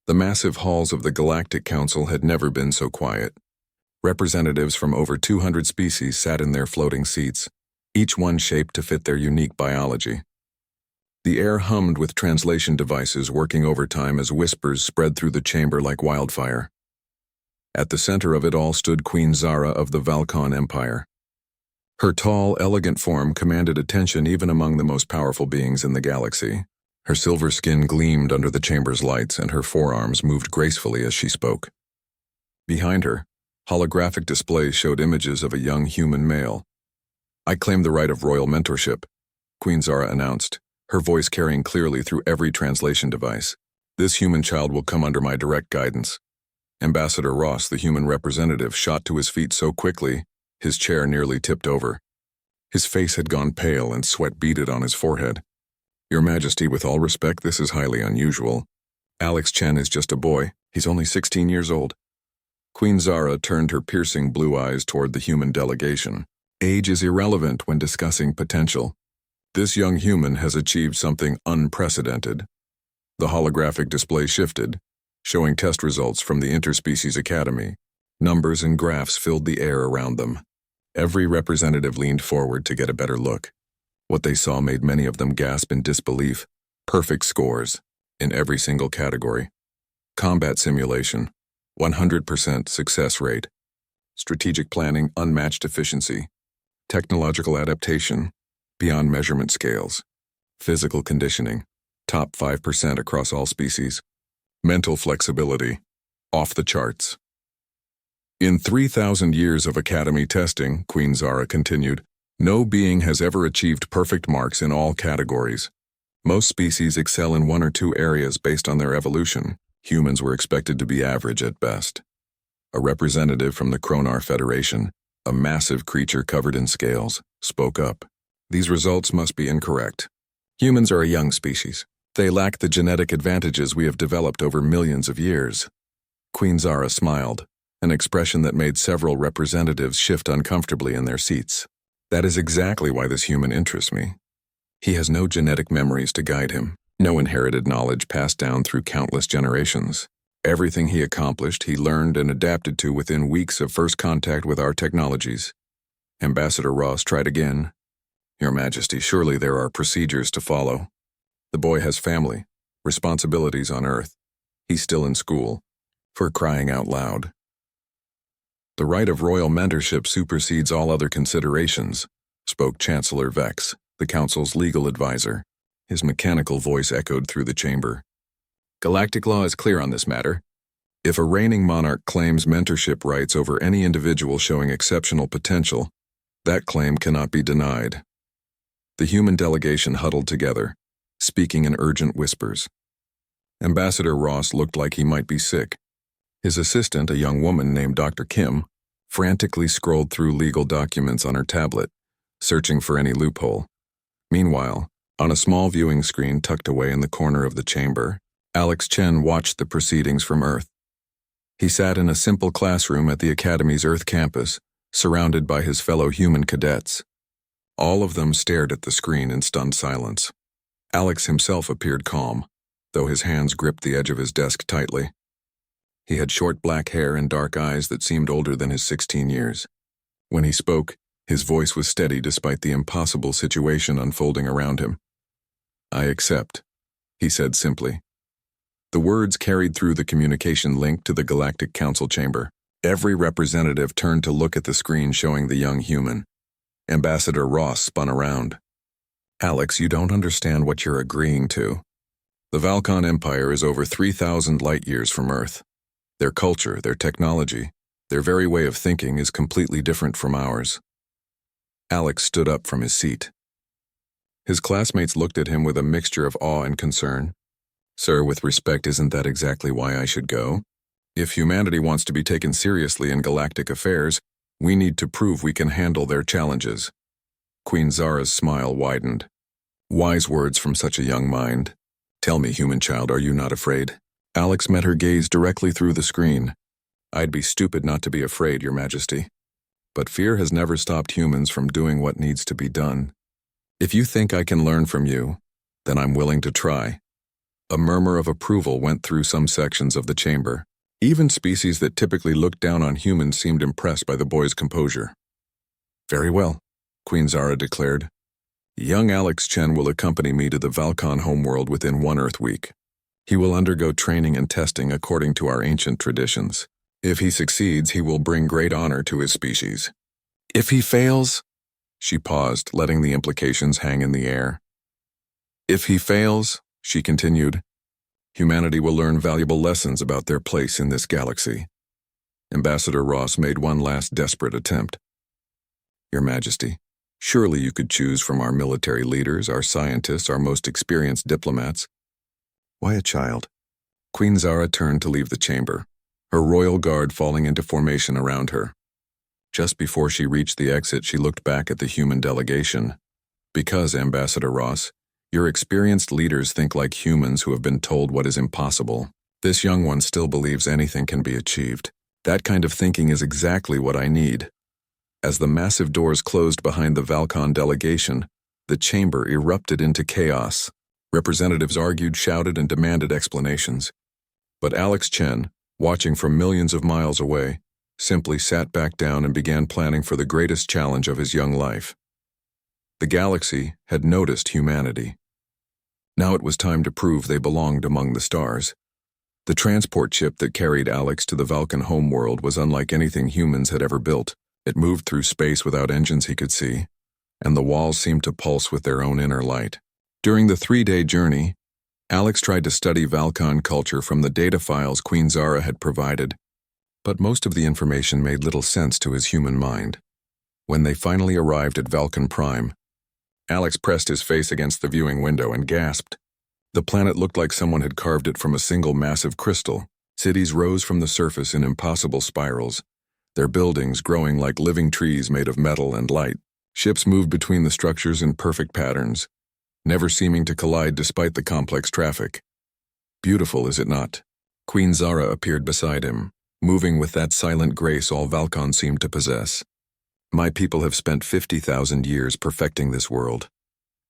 The massive halls of the Galactic Council had never been so quiet. Representatives from over 200 species sat in their floating seats, each one shaped to fit their unique biology. The air hummed with translation devices working overtime as whispers spread through the chamber like wildfire. At the center of it all stood Queen Zara of the Valkon Empire. Her tall, elegant form commanded attention even among the most powerful beings in the galaxy. Her silver skin gleamed under the chamber's lights, and her forearms moved gracefully as she spoke. Behind her, holographic displays showed images of a young human male. "I claim the right of royal mentorship," Queen Zara announced, her voice carrying clearly through every translation device. "This human child will come under my direct guidance." Ambassador Ross, the human representative, shot to his feet so quickly, his chair nearly tipped over. His face had gone pale and sweat beaded on his forehead. "Your Majesty, with all respect, this is highly unusual. Alex Chen is just a boy. He's only 16 years old." Queen Zara turned her piercing blue eyes toward the human delegation. "Age is irrelevant when discussing potential. This young human has achieved something unprecedented." The holographic display shifted, showing test results from the Interspecies Academy. Numbers and graphs filled the air around them. Every representative leaned forward to get a better look. What they saw made many of them gasp in disbelief. Perfect scores, in every single category. Combat simulation, 100% success rate. Strategic planning, unmatched efficiency. Technological adaptation, beyond measurement scales. Physical conditioning, top 5% across all species. Mental flexibility, off the charts. "In 3,000 years of Academy testing," Queen Zara continued, "no being has ever achieved perfect marks in all categories. Most species excel in one or two areas based on their evolution. Humans were expected to be average at best." A representative from the Kronar Federation, a massive creature covered in scales, spoke up. "These results must be incorrect. Humans are a young species. They lack the genetic advantages we have developed over millions of years." Queen Zara smiled, an expression that made several representatives shift uncomfortably in their seats. "That is exactly why this human interests me. He has no genetic memories to guide him, no inherited knowledge passed down through countless generations. Everything he accomplished, he learned and adapted to within weeks of first contact with our technologies." Ambassador Ross tried again. "Your Majesty, surely there are procedures to follow. The boy has family, responsibilities on Earth. He's still in school, for crying out loud." "The right of royal mentorship supersedes all other considerations," spoke Chancellor Vex, the Council's legal advisor. His mechanical voice echoed through the chamber. "Galactic law is clear on this matter. If a reigning monarch claims mentorship rights over any individual showing exceptional potential, that claim cannot be denied." The human delegation huddled together, speaking in urgent whispers. Ambassador Ross looked like he might be sick. His assistant, a young woman named Dr. Kim, frantically scrolled through legal documents on her tablet, searching for any loophole. Meanwhile, on a small viewing screen tucked away in the corner of the chamber, Alex Chen watched the proceedings from Earth. He sat in a simple classroom at the Academy's Earth campus, surrounded by his fellow human cadets. All of them stared at the screen in stunned silence. Alex himself appeared calm, though his hands gripped the edge of his desk tightly. He had short black hair and dark eyes that seemed older than his 16 years. When he spoke, his voice was steady despite the impossible situation unfolding around him. "I accept," he said simply. The words carried through the communication link to the Galactic Council chamber. Every representative turned to look at the screen showing the young human. Ambassador Ross spun around. "Alex, you don't understand what you're agreeing to. The Valkon Empire is over 3,000 light-years from Earth. Their culture, their technology, their very way of thinking is completely different from ours." Alex stood up from his seat. His classmates looked at him with a mixture of awe and concern. "Sir, with respect, isn't that exactly why I should go? If humanity wants to be taken seriously in galactic affairs, we need to prove we can handle their challenges." Queen Zara's smile widened. Wise words from such a young mind. "Tell me, human child, are you not afraid?" Alex met her gaze directly through the screen. "I'd be stupid not to be afraid, Your Majesty. But fear has never stopped humans from doing what needs to be done. If you think I can learn from you, then I'm willing to try. A murmur of approval went through some sections of the chamber. Even species that typically looked down on humans seemed impressed by the boy's composure. "Very well," Queen Zara declared. "Young Alex Chen will accompany me to the Valcon homeworld within 1 Earth week. He will undergo training and testing according to our ancient traditions. If he succeeds, he will bring great honor to his species. If he fails—" She paused, letting the implications hang in the air. "If he fails," she continued, "humanity will learn valuable lessons about their place in this galaxy." Ambassador Ross made one last desperate attempt. "Your Majesty, surely you could choose from our military leaders, our scientists, our most experienced diplomats." "Why a child?" Queen Zara turned to leave the chamber, her royal guard falling into formation around her. Just before she reached the exit, she looked back at the human delegation. "Because, Ambassador Ross, your experienced leaders think like humans who have been told what is impossible. This young one still believes anything can be achieved. That kind of thinking is exactly what I need." As the massive doors closed behind the Valcon delegation, the chamber erupted into chaos. Representatives argued, shouted, and demanded explanations. But Alex Chen, watching from millions of miles away, simply sat back down and began planning for the greatest challenge of his young life. The galaxy had noticed humanity. Now it was time to prove they belonged among the stars. The transport ship that carried Alex to the Valcon homeworld was unlike anything humans had ever built. It moved through space without engines he could see, and the walls seemed to pulse with their own inner light. During the 3-day journey, Alex tried to study Valcon culture from the data files Queen Zara had provided, but most of the information made little sense to his human mind. When they finally arrived at Valcon Prime, Alex pressed his face against the viewing window and gasped. The planet looked like someone had carved it from a single massive crystal. Cities rose from the surface in impossible spirals, their buildings growing like living trees made of metal and light. Ships moved between the structures in perfect patterns, never seeming to collide despite the complex traffic. "Beautiful, is it not?" Queen Zara appeared beside him, moving with that silent grace all Valcon seemed to possess. "My people have spent 50,000 years perfecting this world."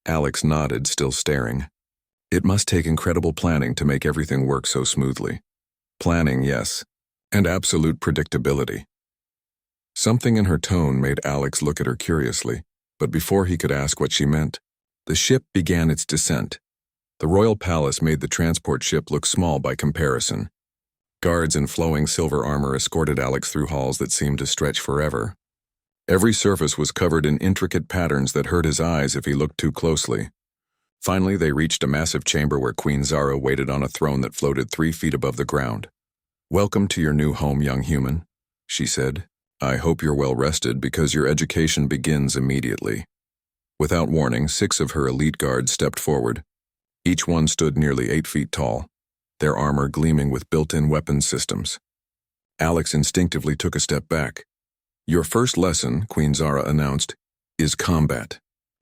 Alex nodded, still staring. "It must take incredible planning to make everything work so smoothly." "Planning, yes, and absolute predictability." Something in her tone made Alex look at her curiously, but before he could ask what she meant, the ship began its descent. The royal palace made the transport ship look small by comparison. Guards in flowing silver armor escorted Alex through halls that seemed to stretch forever. Every surface was covered in intricate patterns that hurt his eyes if he looked too closely. Finally, they reached a massive chamber where Queen Zara waited on a throne that floated 3 feet above the ground. "Welcome to your new home, young human," she said. "I hope you're well rested because your education begins immediately." Without warning, 6 of her elite guards stepped forward. Each one stood nearly 8 feet tall, their armor gleaming with built-in weapons systems. Alex instinctively took a step back. "Your first lesson," Queen Zara announced, "is combat.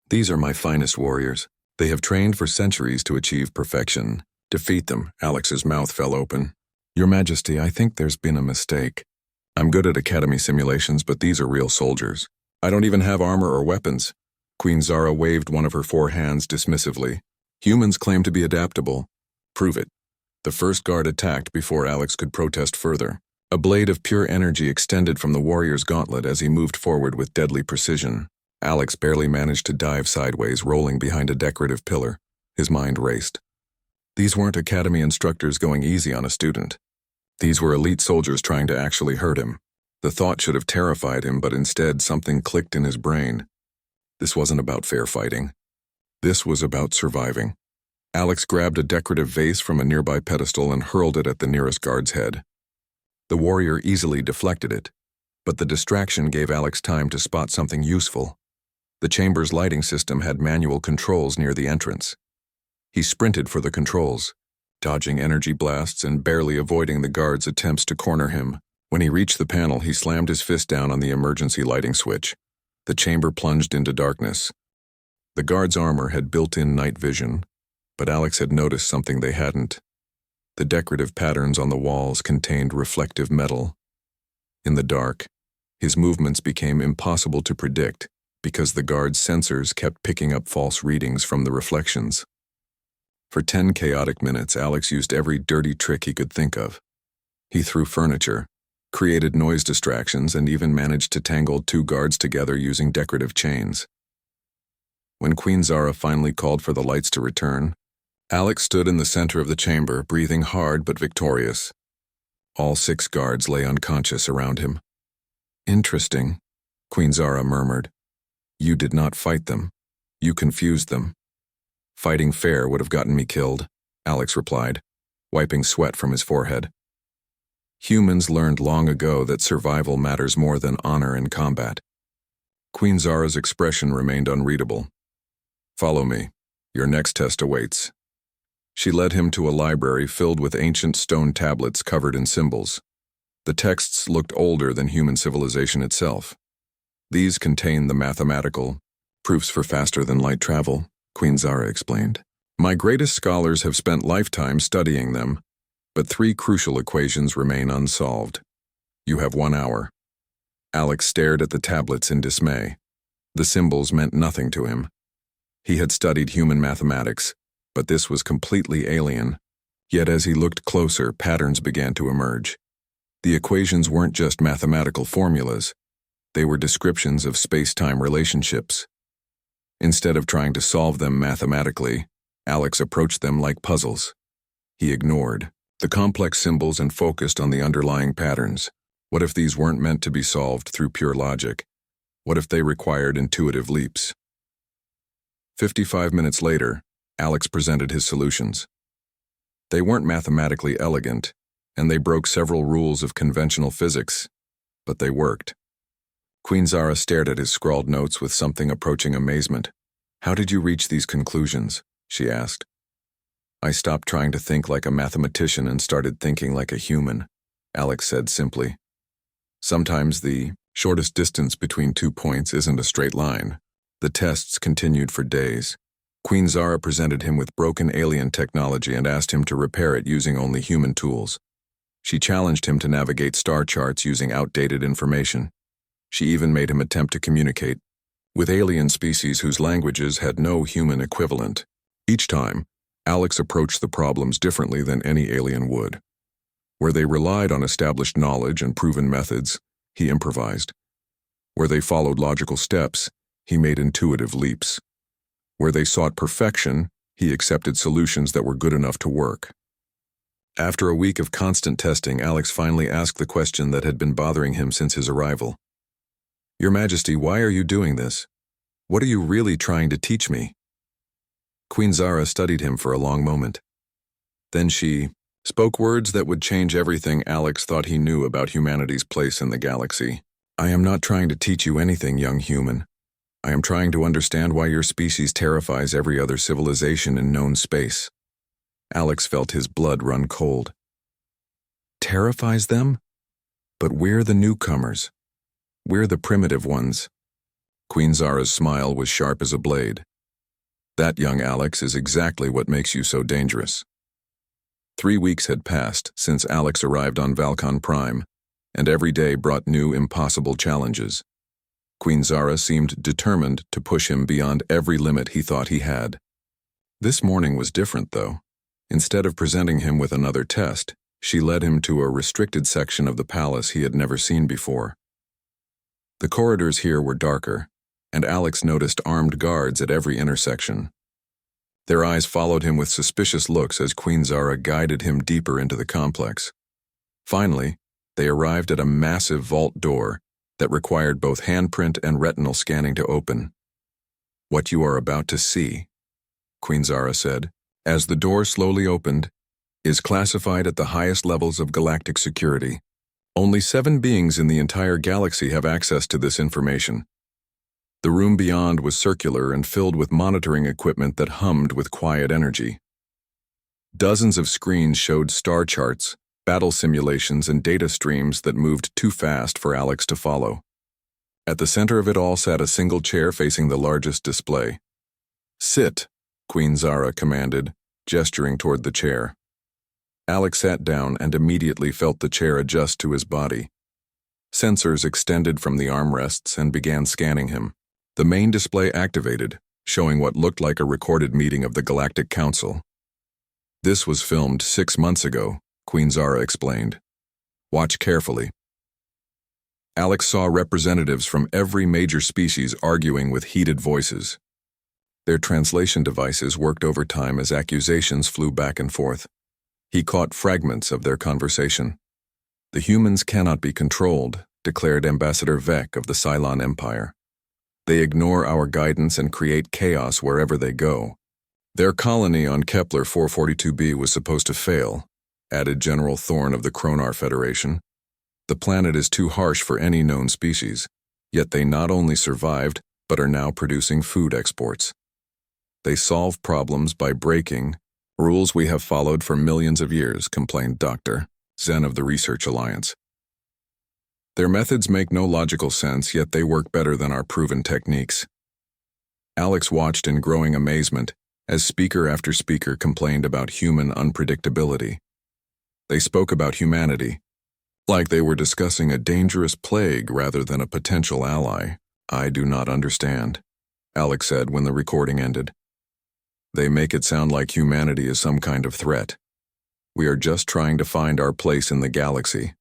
These are my finest warriors. They have trained for centuries to achieve perfection. Defeat them." Alex's mouth fell open. "Your Majesty, I think there's been a mistake. I'm good at academy simulations, but these are real soldiers. I don't even have armor or weapons." Queen Zara waved one of her 4 hands dismissively. "Humans claim to be adaptable. Prove it." The first guard attacked before Alex could protest further. A blade of pure energy extended from the warrior's gauntlet as he moved forward with deadly precision. Alex barely managed to dive sideways, rolling behind a decorative pillar. His mind raced. These weren't academy instructors going easy on a student. These were elite soldiers trying to actually hurt him. The thought should have terrified him, but instead something clicked in his brain. This wasn't about fair fighting. This was about surviving. Alex grabbed a decorative vase from a nearby pedestal and hurled it at the nearest guard's head. The warrior easily deflected it, but the distraction gave Alex time to spot something useful. The chamber's lighting system had manual controls near the entrance. He sprinted for the controls, dodging energy blasts and barely avoiding the guard's attempts to corner him. When he reached the panel, he slammed his fist down on the emergency lighting switch. The chamber plunged into darkness. The guard's armor had built-in night vision, but Alex had noticed something they hadn't. The decorative patterns on the walls contained reflective metal. In the dark, his movements became impossible to predict because the guard's sensors kept picking up false readings from the reflections. For 10 chaotic minutes, Alex used every dirty trick he could think of. He threw furniture, created noise distractions, and even managed to tangle two guards together using decorative chains. When Queen Zara finally called for the lights to return, Alex stood in the center of the chamber, breathing hard but victorious. All 6 guards lay unconscious around him. "Interesting," Queen Zara murmured. "You did not fight them. You confused them." "Fighting fair would have gotten me killed," Alex replied, wiping sweat from his forehead. Humans learned long ago that survival matters more than honor in combat. Queen Zara's expression remained unreadable. "Follow me. Your next test awaits." She led him to a library filled with ancient stone tablets covered in symbols. The texts looked older than human civilization itself. "These contain the mathematical proofs for faster-than-light travel," Queen Zara explained. "My greatest scholars have spent lifetimes studying them, but 3 crucial equations remain unsolved. You have 1 hour." Alex stared at the tablets in dismay. The symbols meant nothing to him. He had studied human mathematics, but this was completely alien. Yet as he looked closer, patterns began to emerge. The equations weren't just mathematical formulas. They were descriptions of space-time relationships. Instead of trying to solve them mathematically, Alex approached them like puzzles. He ignored the complex symbols and focused on the underlying patterns. What if these weren't meant to be solved through pure logic? What if they required intuitive leaps? 55 minutes later, Alex presented his solutions. They weren't mathematically elegant, and they broke several rules of conventional physics, but they worked. Queen Zara stared at his scrawled notes with something approaching amazement. "How did you reach these conclusions?" she asked. "I stopped trying to think like a mathematician and started thinking like a human," Alex said simply. "Sometimes the shortest distance between 2 points isn't a straight line." The tests continued for days. Queen Zara presented him with broken alien technology and asked him to repair it using only human tools. She challenged him to navigate star charts using outdated information. She even made him attempt to communicate with alien species whose languages had no human equivalent. Each time, Alex approached the problems differently than any alien would. Where they relied on established knowledge and proven methods, he improvised. Where they followed logical steps, he made intuitive leaps. Where they sought perfection, he accepted solutions that were good enough to work. After a week of constant testing, Alex finally asked the question that had been bothering him since his arrival. "Your Majesty, why are you doing this? What are you really trying to teach me?" Queen Zara studied him for a long moment. Then she spoke words that would change everything Alex thought he knew about humanity's place in the galaxy. "I am not trying to teach you anything, young human. I am trying to understand why your species terrifies every other civilization in known space." Alex felt his blood run cold. "Terrifies them? But we're the newcomers. We're the primitive ones." Queen Zara's smile was sharp as a blade. "That, young Alex, is exactly what makes you so dangerous." 3 weeks had passed since Alex arrived on Valcon Prime, and every day brought new impossible challenges. Queen Zara seemed determined to push him beyond every limit he thought he had. This morning was different, though. Instead of presenting him with another test, she led him to a restricted section of the palace he had never seen before. The corridors here were darker, and Alex noticed armed guards at every intersection. Their eyes followed him with suspicious looks as Queen Zara guided him deeper into the complex. Finally, they arrived at a massive vault door that required both handprint and retinal scanning to open. "What you are about to see," Queen Zara said, as the door slowly opened, "is classified at the highest levels of galactic security. Only 7 beings in the entire galaxy have access to this information." The room beyond was circular and filled with monitoring equipment that hummed with quiet energy. Dozens of screens showed star charts, battle simulations, and data streams that moved too fast for Alex to follow. At the center of it all sat a single chair facing the largest display. "Sit," Queen Zara commanded, gesturing toward the chair. Alex sat down and immediately felt the chair adjust to his body. Sensors extended from the armrests and began scanning him. The main display activated, showing what looked like a recorded meeting of the Galactic Council. This was filmed 6 months ago, Queen Zara explained. Watch carefully. Alex saw representatives from every major species arguing with heated voices. Their translation devices worked overtime as accusations flew back and forth. He caught fragments of their conversation. The humans cannot be controlled, declared Ambassador Vec of the Cylon Empire. They ignore our guidance and create chaos wherever they go. Their colony on Kepler 442b was supposed to fail, added General Thorne of the Kronar Federation. The planet is too harsh for any known species, yet they not only survived, but are now producing food exports. They solve problems by breaking rules we have followed for millions of years, complained Dr. Zen of the Research Alliance. Their methods make no logical sense, yet they work better than our proven techniques. Alex watched in growing amazement as speaker after speaker complained about human unpredictability. They spoke about humanity, like they were discussing a dangerous plague rather than a potential ally. I do not understand, Alex said when the recording ended. They make it sound like humanity is some kind of threat. We are just trying to find our place in the galaxy.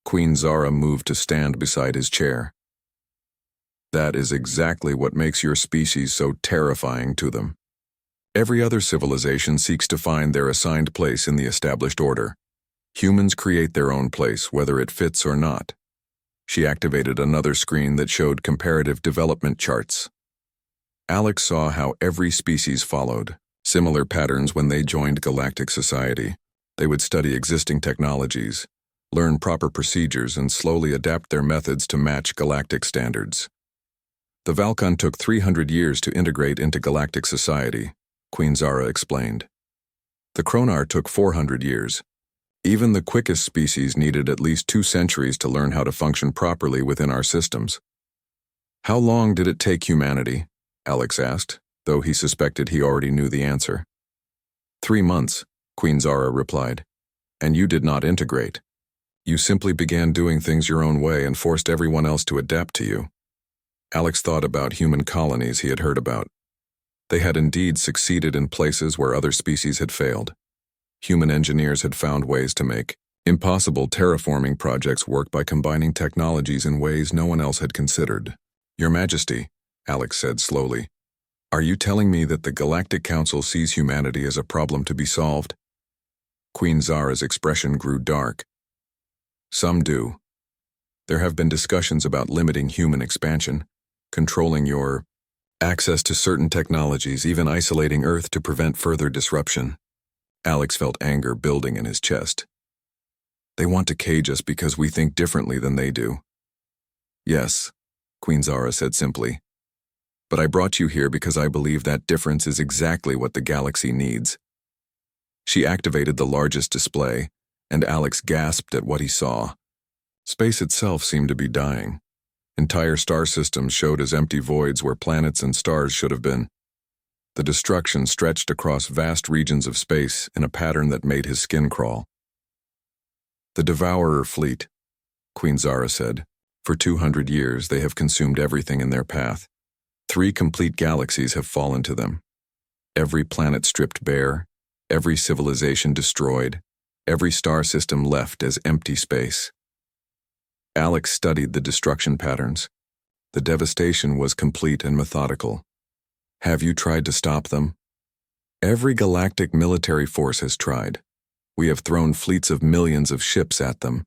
Queen Zara moved to stand beside his chair. That is exactly what makes your species so terrifying to them. Every other civilization seeks to find their assigned place in the established order. Humans create their own place, whether it fits or not. She activated another screen that showed comparative development charts. Alex saw how every species followed similar patterns when they joined galactic society. They would study existing technologies, learn proper procedures, and slowly adapt their methods to match galactic standards. The Valkon took 300 years to integrate into galactic society, Queen Zara explained. The Kronar took 400 years. Even the quickest species needed at least 2 centuries to learn how to function properly within our systems. How long did it take humanity? Alex asked, though he suspected he already knew the answer. 3 months, Queen Zara replied. And you did not integrate. You simply began doing things your own way and forced everyone else to adapt to you. Alex thought about human colonies he had heard about. They had indeed succeeded in places where other species had failed. Human engineers had found ways to make impossible terraforming projects work by combining technologies in ways no one else had considered. Your Majesty, Alex said slowly, are you telling me that the Galactic Council sees humanity as a problem to be solved? Queen Zara's expression grew dark. Some do. There have been discussions about limiting human expansion, controlling your access to certain technologies, even isolating Earth to prevent further disruption. Alex felt anger building in his chest. They want to cage us because we think differently than they do. Yes, Queen Zara said simply. But I brought you here because I believe that difference is exactly what the galaxy needs. She activated the largest display, and Alex gasped at what he saw. Space itself seemed to be dying. Entire star systems showed as empty voids where planets and stars should have been. The destruction stretched across vast regions of space in a pattern that made his skin crawl. The Devourer fleet, Queen Zara said. For 200 years they have consumed everything in their path. 3 complete galaxies have fallen to them. Every planet stripped bare, every civilization destroyed, every star system left as empty space. Alex studied the destruction patterns. The devastation was complete and methodical. Have you tried to stop them? Every galactic military force has tried. We have thrown fleets of millions of ships at them.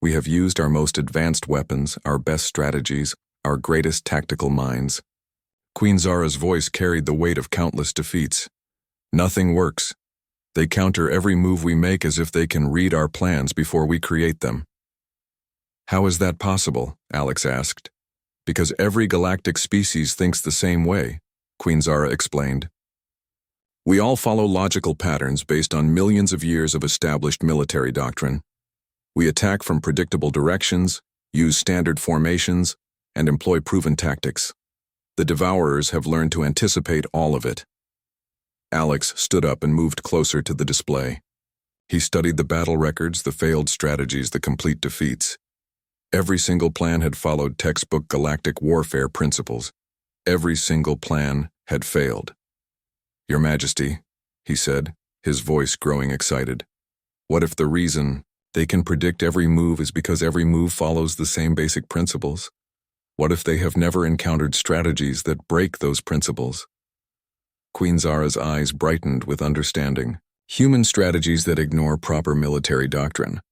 We have used our most advanced weapons, our best strategies, our greatest tactical minds. Queen Zara's voice carried the weight of countless defeats. Nothing works. They counter every move we make as if they can read our plans before we create them. How is that possible? Alex asked. Because every galactic species thinks the same way, Queen Zara explained. We all follow logical patterns based on millions of years of established military doctrine. We attack from predictable directions, use standard formations, and employ proven tactics. The Devourers have learned to anticipate all of it. Alex stood up and moved closer to the display. He studied the battle records, the failed strategies, the complete defeats. Every single plan had followed textbook galactic warfare principles. Every single plan had failed. Your Majesty, he said, his voice growing excited. What if the reason they can predict every move is because every move follows the same basic principles? What if they have never encountered strategies that break those principles? Queen Zara's eyes brightened with understanding. Human strategies that ignore proper military doctrine.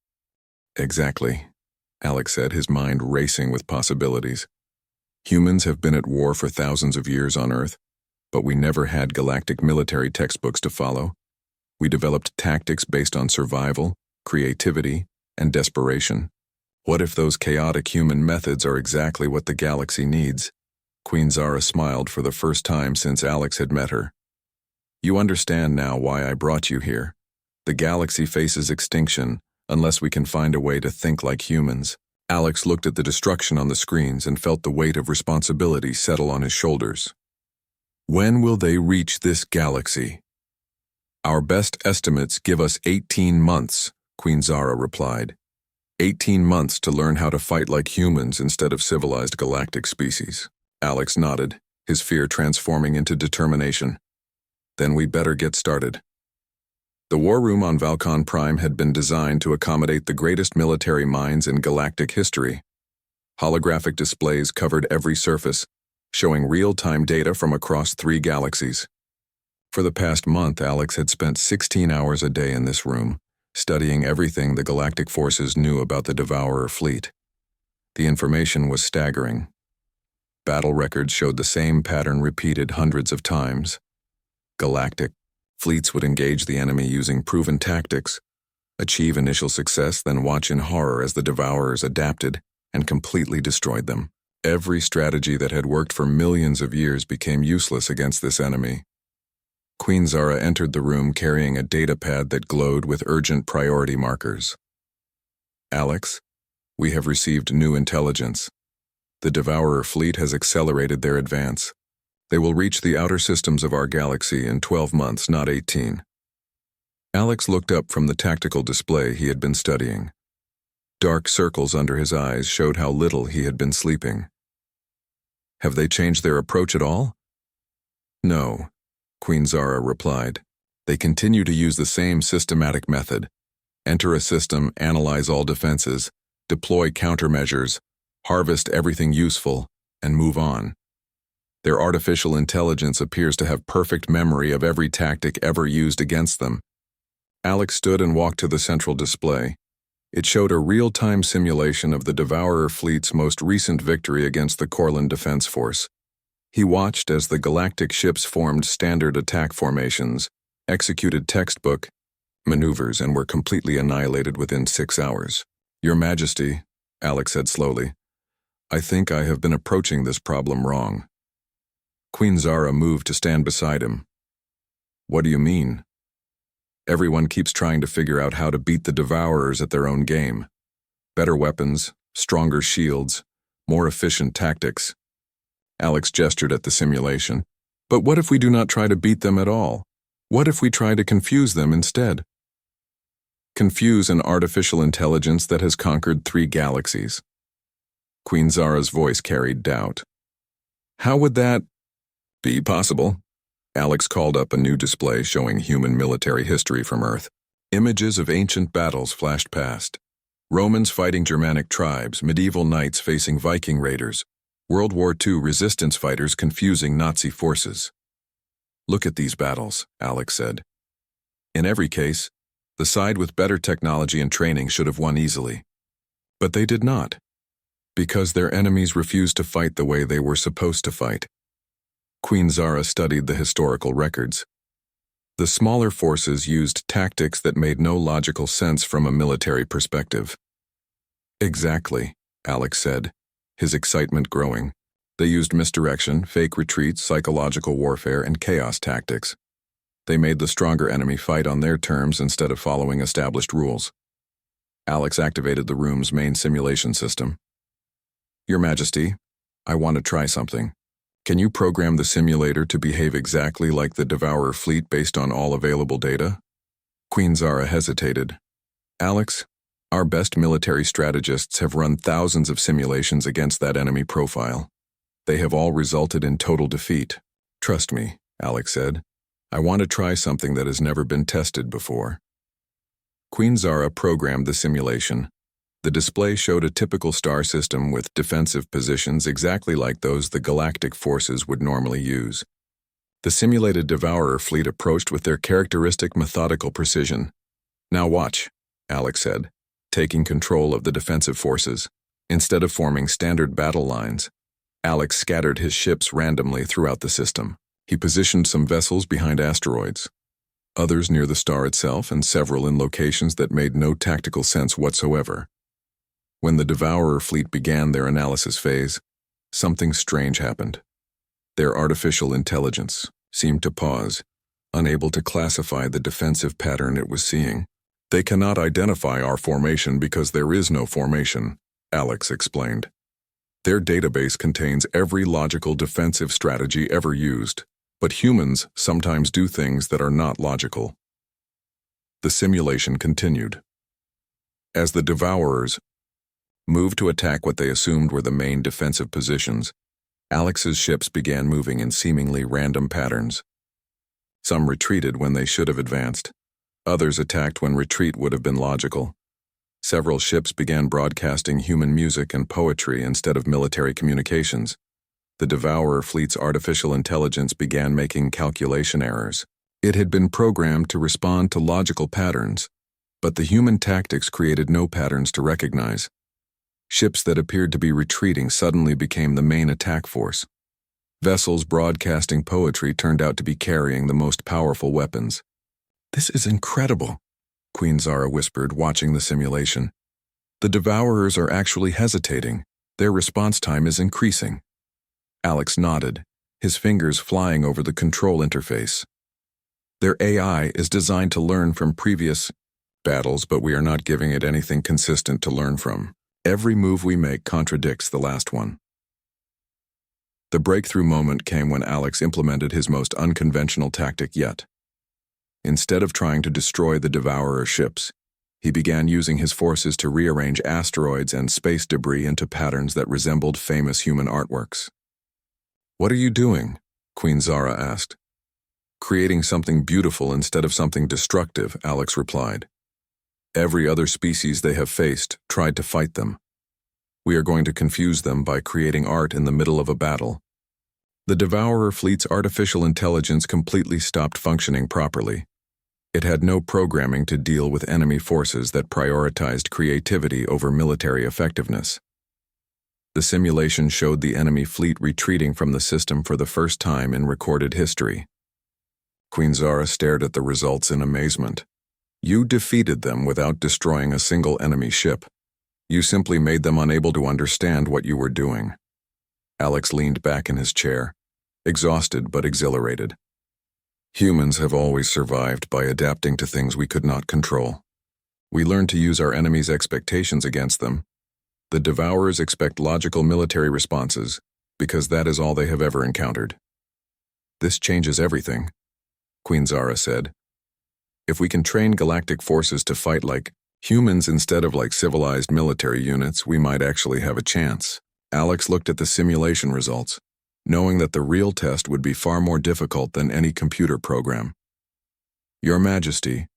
Exactly, Alex said, his mind racing with possibilities. Humans have been at war for thousands of years on Earth, but we never had galactic military textbooks to follow. We developed tactics based on survival, creativity, and desperation. What if those chaotic human methods are exactly what the galaxy needs? Queen Zara smiled for the first time since Alex had met her. You understand now why I brought you here. The galaxy faces extinction unless we can find a way to think like humans. Alex looked at the destruction on the screens and felt the weight of responsibility settle on his shoulders. When will they reach this galaxy? Our best estimates give us 18 months, Queen Zara replied. 18 months to learn how to fight like humans instead of civilized galactic species. Alex nodded, his fear transforming into determination. Then we better get started. The war room on Valcon Prime had been designed to accommodate the greatest military minds in galactic history. Holographic displays covered every surface, showing real-time data from across 3 galaxies. For the past month, Alex had spent 16 hours a day in this room, studying everything the galactic forces knew about the Devourer fleet. The information was staggering. Battle records showed the same pattern repeated hundreds of times. Galactic fleets would engage the enemy using proven tactics, achieve initial success, then watch in horror as the Devourers adapted and completely destroyed them. Every strategy that had worked for millions of years became useless against this enemy. Queen Zara entered the room carrying a datapad that glowed with urgent priority markers. Alex, we have received new intelligence. The Devourer fleet has accelerated their advance. They will reach the outer systems of our galaxy in 12 months, not 18. Alex looked up from the tactical display he had been studying. Dark circles under his eyes showed how little he had been sleeping. Have they changed their approach at all? No, Queen Zara replied. They continue to use the same systematic method. Enter a system, analyze all defenses, deploy countermeasures, harvest everything useful, and move on. Their artificial intelligence appears to have perfect memory of every tactic ever used against them. Alex stood and walked to the central display. It showed a real-time simulation of the Devourer fleet's most recent victory against the Corlin Defense Force. He watched as the galactic ships formed standard attack formations, executed textbook maneuvers, and were completely annihilated within 6 hours. Your Majesty, Alex said slowly, I think I have been approaching this problem wrong. Queen Zara moved to stand beside him. What do you mean? Everyone keeps trying to figure out how to beat the Devourers at their own game. Better weapons, stronger shields, more efficient tactics. Alex gestured at the simulation. But what if we do not try to beat them at all? What if we try to confuse them instead? Confuse an artificial intelligence that has conquered 3 galaxies. Queen Zara's voice carried doubt. How would that be possible? Alex called up a new display showing human military history from Earth. Images of ancient battles flashed past. Romans fighting Germanic tribes, medieval knights facing Viking raiders, World War II resistance fighters confusing Nazi forces. Look at these battles, Alex said. In every case, the side with better technology and training should have won easily. But they did not, because their enemies refused to fight the way they were supposed to fight. Queen Zara studied the historical records. The smaller forces used tactics that made no logical sense from a military perspective. Exactly, Alex said, his excitement growing. They used misdirection, fake retreats, psychological warfare, and chaos tactics. They made the stronger enemy fight on their terms instead of following established rules. Alex activated the room's main simulation system. Your Majesty, I want to try something. Can you program the simulator to behave exactly like the Devourer fleet based on all available data? Queen Zara hesitated. Alex, our best military strategists have run thousands of simulations against that enemy profile. They have all resulted in total defeat. Trust me, Alex said. I want to try something that has never been tested before. Queen Zara programmed the simulation. The display showed a typical star system with defensive positions exactly like those the galactic forces would normally use. The simulated Devourer fleet approached with their characteristic methodical precision. "Now watch," Alex said, taking control of the defensive forces. Instead of forming standard battle lines, Alex scattered his ships randomly throughout the system. He positioned some vessels behind asteroids, others near the star itself, and several in locations that made no tactical sense whatsoever. When the Devourer fleet began their analysis phase, something strange happened. Their artificial intelligence seemed to pause, unable to classify the defensive pattern it was seeing. "They cannot identify our formation because there is no formation," Alex explained. "Their database contains every logical defensive strategy ever used, but humans sometimes do things that are not logical." The simulation continued. As the Devourers moved to attack what they assumed were the main defensive positions, Alex's ships began moving in seemingly random patterns. Some retreated when they should have advanced. Others attacked when retreat would have been logical. Several ships began broadcasting human music and poetry instead of military communications. The Devourer fleet's artificial intelligence began making calculation errors. It had been programmed to respond to logical patterns, but the human tactics created no patterns to recognize. Ships that appeared to be retreating suddenly became the main attack force. Vessels broadcasting poetry turned out to be carrying the most powerful weapons. "This is incredible," Queen Zara whispered, watching the simulation. "The Devourers are actually hesitating. Their response time is increasing." Alex nodded, his fingers flying over the control interface. "Their AI is designed to learn from previous battles, but we are not giving it anything consistent to learn from. Every move we make contradicts the last one." The breakthrough moment came when Alex implemented his most unconventional tactic yet. Instead of trying to destroy the Devourer ships, he began using his forces to rearrange asteroids and space debris into patterns that resembled famous human artworks. "What are you doing?" Queen Zara asked. "Creating something beautiful instead of something destructive," Alex replied. "Every other species they have faced tried to fight them. We are going to confuse them by creating art in the middle of a battle." The Devourer fleet's artificial intelligence completely stopped functioning properly. It had no programming to deal with enemy forces that prioritized creativity over military effectiveness. The simulation showed the enemy fleet retreating from the system for the first time in recorded history. Queen Zara stared at the results in amazement. "You defeated them without destroying a single enemy ship. You simply made them unable to understand what you were doing." Alex leaned back in his chair, exhausted but exhilarated. "Humans have always survived by adapting to things we could not control. We learned to use our enemies' expectations against them. The Devourers expect logical military responses because that is all they have ever encountered." "This changes everything," Queen Zara said. "If we can train galactic forces to fight like humans instead of like civilized military units, we might actually have a chance." Alex looked at the simulation results, knowing that the real test would be far more difficult than any computer program. "Your Majesty,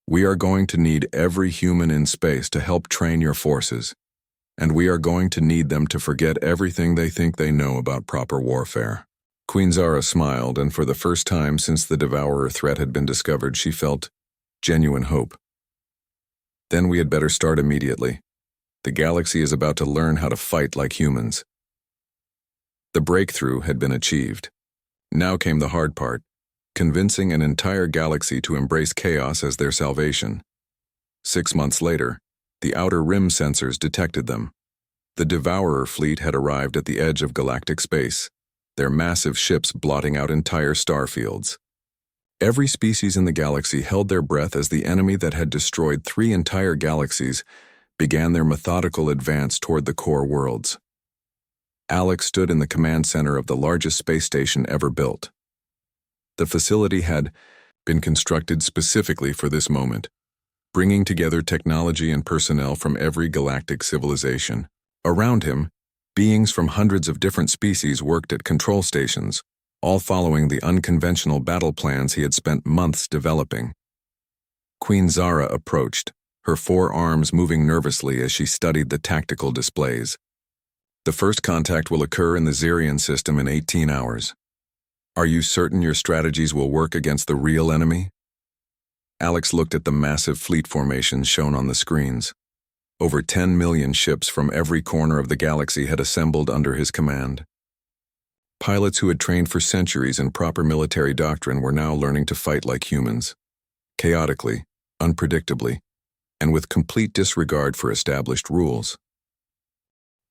we are going to need every human in space to help train your forces, and we are going to need them to forget everything they think they know about proper warfare." Queen Zara smiled, and for the first time since the Devourer threat had been discovered, she felt genuine hope. "Then we had better start immediately. The galaxy is about to learn how to fight like humans." The breakthrough had been achieved. Now came the hard part, convincing an entire galaxy to embrace chaos as their salvation. 6 months later, the outer rim sensors detected them. The Devourer fleet had arrived at the edge of galactic space, their massive ships blotting out entire star fields. Every species in the galaxy held their breath as the enemy that had destroyed 3 entire galaxies began their methodical advance toward the core worlds. Alex stood in the command center of the largest space station ever built. The facility had been constructed specifically for this moment, bringing together technology and personnel from every galactic civilization. Around him, beings from hundreds of different species worked at control stations, all following the unconventional battle plans he had spent months developing. Queen Zara approached, her 4 arms moving nervously as she studied the tactical displays. The first contact will occur in the Zirian system in 18 hours. Are you certain your strategies will work against the real enemy? Alex looked at the massive fleet formations shown on the screens. Over 10 million ships from every corner of the galaxy had assembled under his command. Pilots who had trained for centuries in proper military doctrine were now learning to fight like humans, chaotically, unpredictably, and with complete disregard for established rules.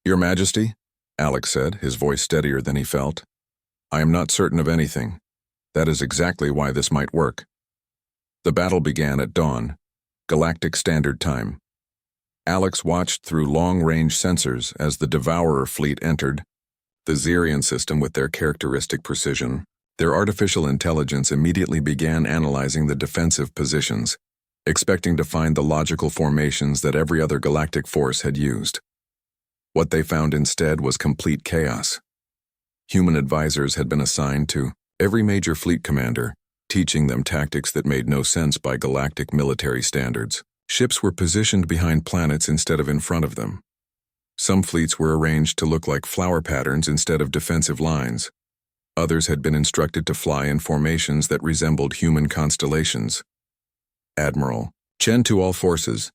"Your Majesty," Alex said, his voice steadier than he felt, "I am not certain of anything. That is exactly why this might work." The battle began at dawn, Galactic Standard Time. Alex watched through long-range sensors as the Devourer fleet entered. The Zirian system with their characteristic precision, their artificial intelligence immediately began analyzing the defensive positions, expecting to find the logical formations that every other galactic force had used. What they found instead was complete chaos. Human advisors had been assigned to every major fleet commander, teaching them tactics that made no sense by galactic military standards. Ships were positioned behind planets instead of in front of them. Some fleets were arranged to look like flower patterns instead of defensive lines. Others had been instructed to fly in formations that resembled human constellations. "Admiral, Chen to all forces,"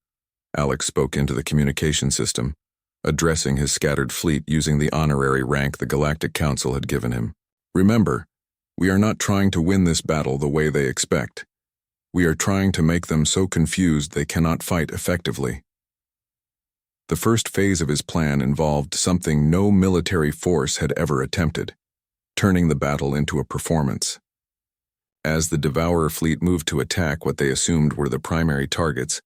Alex spoke into the communication system, addressing his scattered fleet using the honorary rank the Galactic Council had given him. "Remember, we are not trying to win this battle the way they expect. We are trying to make them so confused they cannot fight effectively." The first phase of his plan involved something no military force had ever attempted, turning the battle into a performance. As the Devourer fleet moved to attack what they assumed were the primary targets,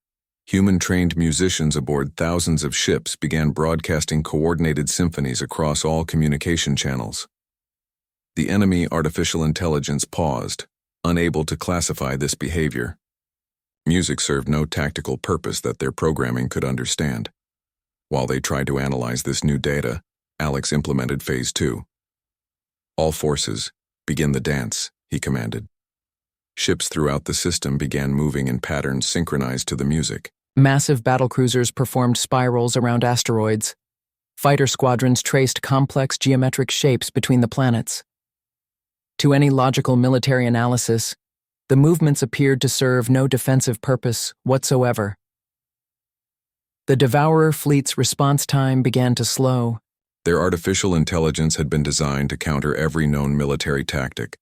human-trained musicians aboard thousands of ships began broadcasting coordinated symphonies across all communication channels. The enemy artificial intelligence paused, unable to classify this behavior. Music served no tactical purpose that their programming could understand. While they tried to analyze this new data, Alex implemented Phase 2. "All forces, begin the dance," he commanded. Ships throughout the system began moving in patterns synchronized to the music. Massive battlecruisers performed spirals around asteroids. Fighter squadrons traced complex geometric shapes between the planets. To any logical military analysis, the movements appeared to serve no defensive purpose whatsoever. The Devourer fleet's response time began to slow. Their artificial intelligence had been designed to counter every known military tactic,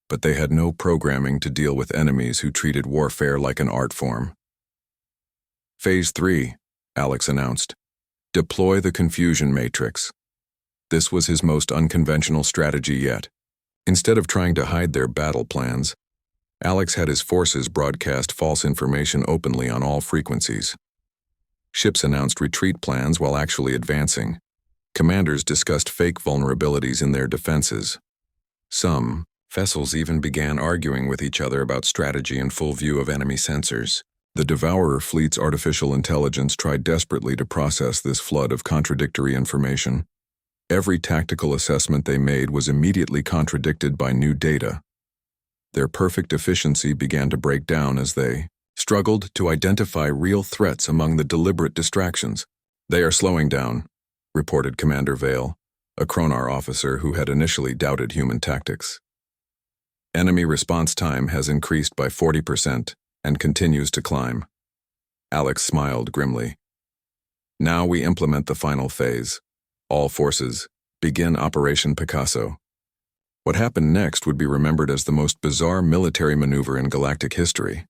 but they had no programming to deal with enemies who treated warfare like an art form. "Phase 3, Alex announced. "Deploy the confusion matrix." This was his most unconventional strategy yet. Instead of trying to hide their battle plans, Alex had his forces broadcast false information openly on all frequencies. Ships announced retreat plans while actually advancing. Commanders discussed fake vulnerabilities in their defenses. Some vessels even began arguing with each other about strategy in full view of enemy sensors. The Devourer fleet's artificial intelligence tried desperately to process this flood of contradictory information. Every tactical assessment they made was immediately contradicted by new data. Their perfect efficiency began to break down as they struggled to identify real threats among the deliberate distractions. "They are slowing down," reported Commander Vale, a Kronar officer who had initially doubted human tactics. "Enemy response time has increased by 40% and continues to climb." Alex smiled grimly. "Now we implement the final phase. All forces, begin Operation Picasso." What happened next would be remembered as the most bizarre military maneuver in galactic history.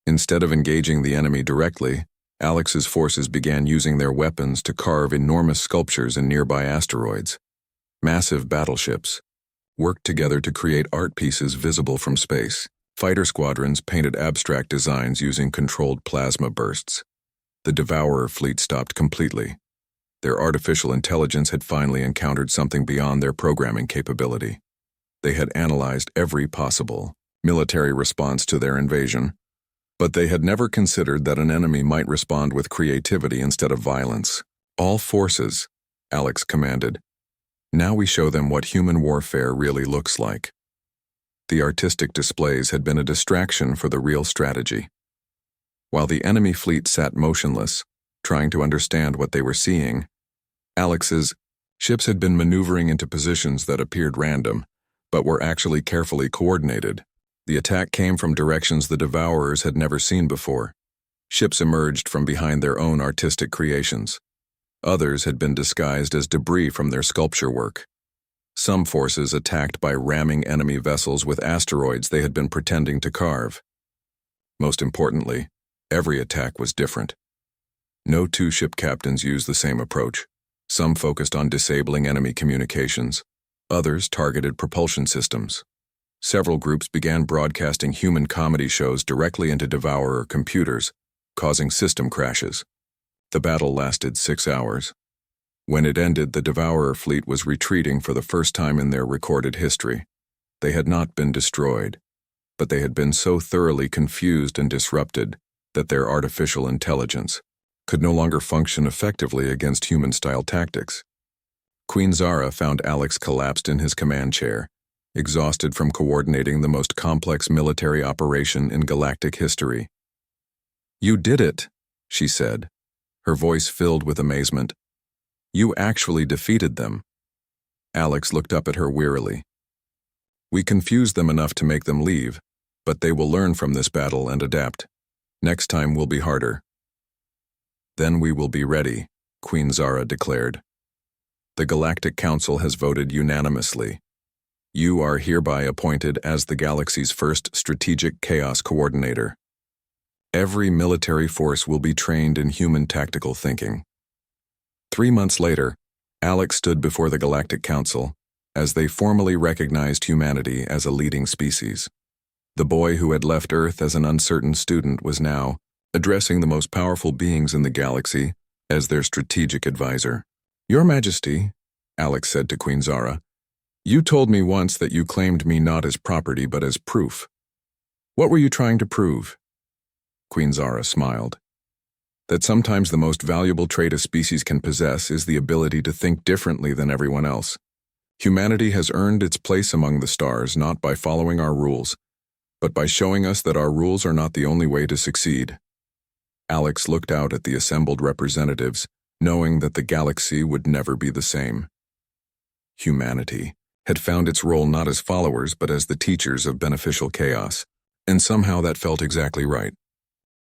Instead of engaging the enemy directly, Alex's forces began using their weapons to carve enormous sculptures in nearby asteroids. Massive battleships worked together to create art pieces visible from space. Fighter squadrons painted abstract designs using controlled plasma bursts. The Devourer fleet stopped completely. Their artificial intelligence had finally encountered something beyond their programming capability. They had analyzed every possible military response to their invasion, but they had never considered that an enemy might respond with creativity instead of violence. "All forces," Alex commanded. "Now we show them what human warfare really looks like." The artistic displays had been a distraction for the real strategy. While the enemy fleet sat motionless, trying to understand what they were seeing, Alex's ships had been maneuvering into positions that appeared random, but were actually carefully coordinated. The attack came from directions the Devourers had never seen before. Ships emerged from behind their own artistic creations. Others had been disguised as debris from their sculpture work. Some forces attacked by ramming enemy vessels with asteroids they had been pretending to carve. Most importantly, every attack was different. No two ship captains used the same approach. Some focused on disabling enemy communications. Others targeted propulsion systems. Several groups began broadcasting human comedy shows directly into Devourer computers, causing system crashes. The battle lasted 6 hours. When it ended, the Devourer fleet was retreating for the first time in their recorded history. They had not been destroyed, but they had been so thoroughly confused and disrupted that their artificial intelligence could no longer function effectively against human-style tactics. Queen Zara found Alex collapsed in his command chair, exhausted from coordinating the most complex military operation in galactic history. "You did it," she said, her voice filled with amazement. "You actually defeated them." Alex looked up at her wearily. "We confused them enough to make them leave, but they will learn from this battle and adapt. Next time will be harder." "Then we will be ready," Queen Zara declared. "The Galactic Council has voted unanimously. You are hereby appointed as the galaxy's first strategic chaos coordinator. Every military force will be trained in human tactical thinking." 3 months later, Alex stood before the Galactic Council as they formally recognized humanity as a leading species. The boy who had left Earth as an uncertain student was now addressing the most powerful beings in the galaxy as their strategic advisor. "Your Majesty," Alex said to Queen Zara, "you told me once that you claimed me not as property but as proof. What were you trying to prove?" Queen Zara smiled. "That sometimes the most valuable trait a species can possess is the ability to think differently than everyone else. Humanity has earned its place among the stars not by following our rules, but by showing us that our rules are not the only way to succeed." Alex looked out at the assembled representatives, knowing that the galaxy would never be the same. Humanity had found its role not as followers but as the teachers of beneficial chaos, and somehow that felt exactly right.